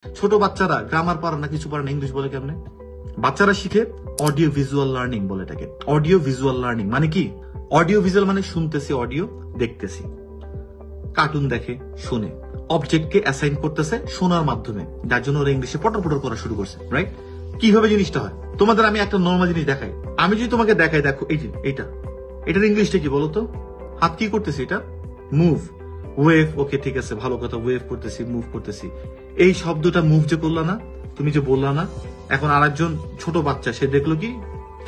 ছোট বাচ্চারা গ্রামার পারে না, কিছু পারে না, ইংলিশ বলে কেমনে? বাচ্চারা শিখে অডিও ভিজুয়াল লার্নিং বলে এটাকে। অডিও ভিজুয়াল লার্নিং মানে কি? অডিও ভিজুয়াল মানে শুনতেছি অডিও, দেখতেছি, কার্টুন দেখে, শুনে, অবজেক্টকে অ্যাসাইন করতেছে শোনার মাধ্যমে, যার জন্য ওরা ইংলিশে পটর পটর করা শুরু করছে, রাইট? কিভাবে জিনিসটা হয় তোমাদের আমি একটা নর্মাল জিনিস দেখাই। আমি যদি তোমাকে দেখাই, দেখো এই যে এটার ইংলিশটা কি বলো তো? হাত কি করতেছি? এটা মুভ, ওয়েভ। ওকে, ঠিক আছে, ভালো কথা, ওয়েভ করতেছি, মুভ করতেছি। এই শব্দটা মুভ যে করলা না, তুমি যে বললা না, এখন আরেকজন ছোট বাচ্চা সে দেখলো কি,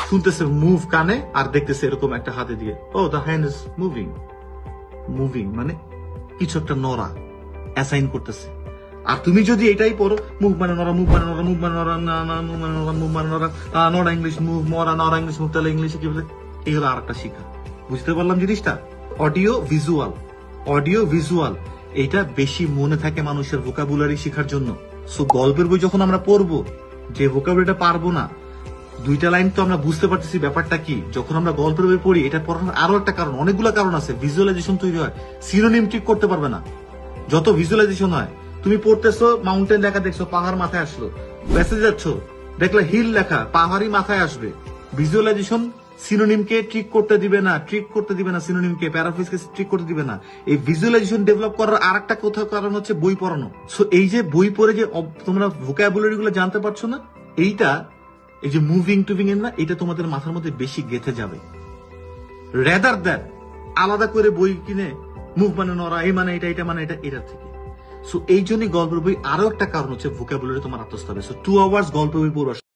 শুনতেছে মুভ কানে আর দেখতেছে এরকম একটা হাতে দিয়ে, oh the hand is moving. Moving মানে কিছু একটা নড়া, অ্যাসাইন করতেছে। আর তুমি যদি এটাই পড়ো, মুভ মানে নড়া, মুভ মানে নড়া, মুভ মানে নড়া, মুভ মানে নড়া, মুভ মানে নড়া, নড়া ইংলিশ মুভ, মরা নড়া ইংলিশ মুভ, তাহলে ইংলিশে কি বলে? এই হলো আর একটা শিক্ষা। বুঝতে পারলাম জিনিসটা? অডিও ভিজুয়াল, অডিও ভিজুয়াল এটা বেশি মনে থাকে মানুষের ভোকাবুলারি শেখার জন্য। সো গল্পের বই যখন আমরা পড়বো, যে ভোকাবুলারিটা পারবো না, দুইটা লাইন তো আমরা বুঝতে পারতেছি ব্যাপারটা কি। যখন আমরা গল্পের বই পড়ি, এটা পড়ানোর আরো একটা কারণ, অনেকগুলো কারণ আছে। ভিজুয়ালাইজেশন তৈরি হয়, সিনোনিম ঠিক করতে পারবে না যত ভিজুয়ালাইজেশন হয়। তুমি পড়তেছো, মাউন্টেন লেখা দেখছো, পাহাড় মাথায় আসলো, মেসেজ যাচ্ছ, দেখলে হিল লেখা, পাহাড়ি মাথায় আসবে। ভিজুয়ালাইজেশন সিনোনিমকে ট্রিক করতে দিবে না, সিনোনিমকে, প্যারাফ্রেজকে ট্রিক করতে দিবে না। এই ভিজুয়ালাইজেশন ডেভেলপ করার আরেকটা কোথাও কারণ হচ্ছে বই পড়ানো। সো এই যে বই পড়ে যে তোমরা ভোকাবুলারি গুলো জানতে পারছো না, এইটা এই যে মুভিং টুভিং এর না, এটা তোমাদের মাথার মধ্যে বেশি গেঁথে যাবে, রেদার দ্যাট আলাদা করে বই কিনে মুভ মানে নড়া, এই মানে এটা মানে এটা থেকে। সো এই জন্যই গল্পের বই আরো একটা কারণ হচ্ছে ভোকাবুলারি তোমার আত্মস্থ হবে। সো 2 আওয়ার্স গল্পের বই পড়বা।